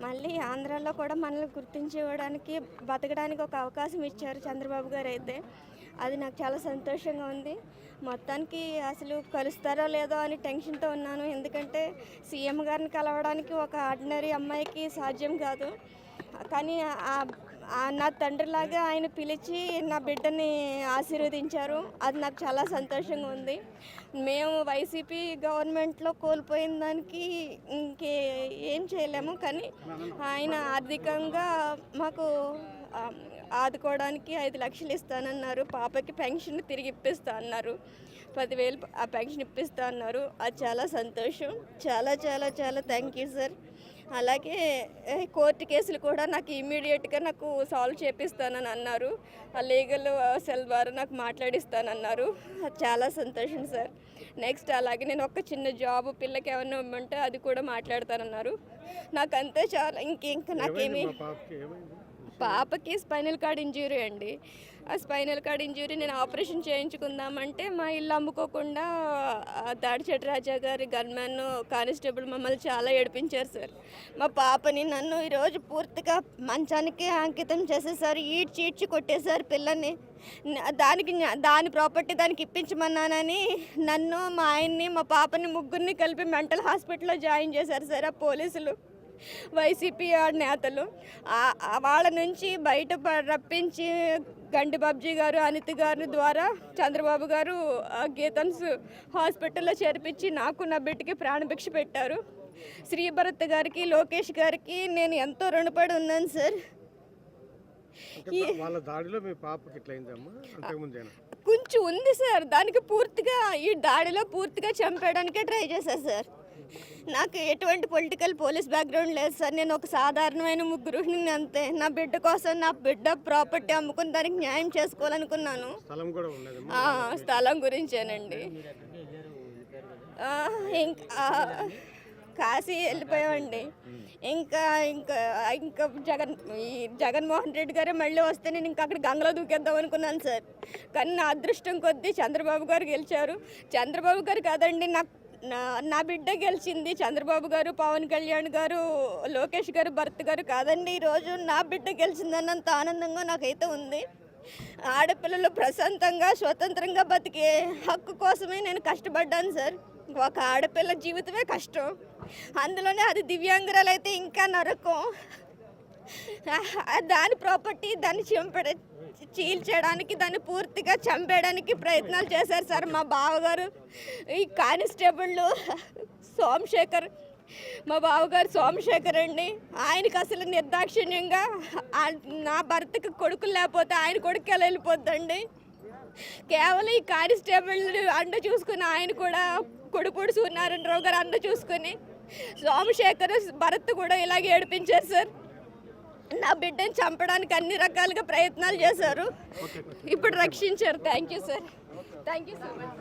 మళ్ళీ ఆంధ్రాలో కూడా మనల్ని గుర్తించుకోవడానికి బతకడానికి ఒక అవకాశం ఇచ్చారు చంద్రబాబు గారు అయితే. అది నాకు చాలా సంతోషంగా ఉంది. మొత్తానికి అసలు కలుస్తారో లేదో అని టెన్షన్తో ఉన్నాను. ఎందుకంటే సీఎం గారిని కలవడానికి ఒక ఆర్డినరీ అమ్మాయికి సాధ్యం కాదు. కానీ నా తండ్రిలాగా ఆయన పిలిచి నా బిడ్డని ఆశీర్వదించారు. అది నాకు చాలా సంతోషంగా ఉంది. మేము వైసీపీ గవర్నమెంట్లో కోల్పోయిన దానికి ఏం చేయలేము. కానీ ఆయన ఆర్థికంగా మాకు ఆదుకోవడానికి 5 లక్షలు ఇస్తానన్నారు. పాపకి పెన్షన్ తిరిగి ఇప్పిస్తా అన్నారు. 10,000 ఆ పెన్షన్ ఇప్పిస్తా అన్నారు. అది చాలా సంతోషం. చాలా చాలా చాలా థ్యాంక్ యూ సార్. అలాగే కోర్టు కేసులు కూడా నాకు ఇమ్మీడియట్గా నాకు సాల్వ్ చేపిస్తానని అన్నారు. ఆ లీగల్ సెల్ ద్వారా నాకు మాట్లాడిస్తానన్నారు. అది చాలా సంతోషం సార్. నెక్స్ట్ అలాగే నేను ఒక చిన్న జాబ్ పిల్లకి ఏమన్నా ఇవ్వమంటే అది కూడా మాట్లాడతానన్నారు. నాకు అంతే చాలా. ఇంకా నాకేమీ పాపకి స్పైనల్ కార్డ్ ఇంజ్యూరీ అండి. ఆ స్పైనల్ కార్డ్ ఇంజ్యూరీ నేను ఆపరేషన్ చేయించుకుందామంటే మా ఇల్లు అమ్ముకోకుండా దాడిచెట్టు రాజా గారి గన్మెన్ కానిస్టేబుల్ మమ్మల్ని చాలా ఏడిపించారు సార్. మా పాపని నన్ను ఈరోజు పూర్తిగా మంచానికి అంకితం చేసేసారు. ఈడ్చి కొట్టేశారు పిల్లని. దాని ప్రాపర్టీ దానికి ఇప్పించమన్నానని నన్ను, మా ఆయన్ని, మా పాపని ముగ్గురిని కలిపి మెంటల్ హాస్పిటల్లో జాయిన్ చేశారు సార్ ఆ పోలీసులు, వైసీపీ నేతలు. వాళ్ళ నుంచి బయట రప్పించి గండి బాబ్జీ గారు, అనిత్ గారి ద్వారా చంద్రబాబు గారు గీతన్స్ హాస్పిటల్లో చేర్పించి నాకు నా బిడ్డకి ప్రాణభిక్ష పెట్టారు. శ్రీభరత్ గారికి, లోకేష్ గారికి నేను ఎంతో రుణపడి ఉన్నాను సార్. వాళ్ళ దాడిలో మీ పాపకి ఇట్లా అయిందమ్మా? అంతకుముందేనా? కొంచెం ఉంది సార్. దానికి పూర్తిగా ఈ దాడిలో పూర్తిగా చంపేయడానికే ట్రై చేశారు సార్. నాకు ఎటువంటి పొలిటికల్ పోలీస్ బ్యాక్గ్రౌండ్ లేదు సార్. నేను ఒక సాధారణమైన గృహిణిని అంతే. నా బిడ్డ కోసం నా బిడ్డ ప్రాపర్టీ అమ్ముకుని దానికి న్యాయం చేసుకోవాలనుకున్నాను. స్థలం గురించేనండి. ఇంకా కాశీ వెళ్ళిపోయామండి. ఇంకా ఇంకా ఇంకా జగన్మోహన్ రెడ్డి గారే మళ్ళీ వస్తే నేను ఇంకా అక్కడ గంగలో దూకేద్దాం అనుకున్నాను సార్. కానీ నా అదృష్టం కొద్దీ చంద్రబాబు గారు గెలిచారు. చంద్రబాబు గారు కాదండి, నా బిడ్డ గెలిచింది. చంద్రబాబు గారు, పవన్ కళ్యాణ్ గారు, లోకేష్ గారు, భరత్ గారు కాదండి. ఈరోజు నా బిడ్డ గెలిచిందన్నంత ఆనందంగా నాకైతే ఉంది. ఆడపిల్లలు ప్రశాంతంగా స్వతంత్రంగా బతికే హక్కు కోసమే నేను కష్టపడ్డాను సార్. ఒక ఆడపిల్ల జీవితమే కష్టం, అందులోనే అది దివ్యాంగురాలు అయితే ఇంకా నరకం. దాని ప్రాపర్టీ దాన్ని చీల్చేయడానికి, దాన్ని పూర్తిగా చంపేయడానికి ప్రయత్నాలు చేశారు సార్ మా బావగారు. ఈ కానిస్టేబుల్ సోమశేఖర్, మా బావగారు సోమశేఖర్ అండి. ఆయనకి అసలు నిర్దాక్షిణ్యంగా నా భర్తకి కొడుకులు లేకపోతే ఆయన కొడుకు ఎలా వెళ్ళిపోద్దండి. కేవలం ఈ కానిస్టేబుల్ అండ చూసుకుని ఆయన కూడా కొడుపూడి సూర్యనారాయణరావు గారు అండ చూసుకుని సోమశేఖర్, భరత్ కూడా ఇలాగే ఏడిపించారు సార్. నా బిడ్డని చంపడానికి అన్ని రకాలుగా ప్రయత్నాలు చేశారు. ఇప్పుడు రక్షించారు. Thank you sir. Thank you so much.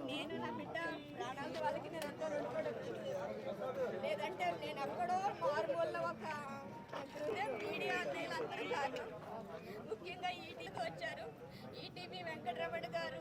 నేను నా బిడ్డ ప్రాణాలతో వాళ్ళకి నేను ఎంతో లేదంటే నేను ఎక్కడో మారుమూల ఒక మీడియా అందరూ కాదు. ముఖ్యంగా ఈటీవీకి వచ్చారు. ఈటీవీ వెంకటరమణ గారు,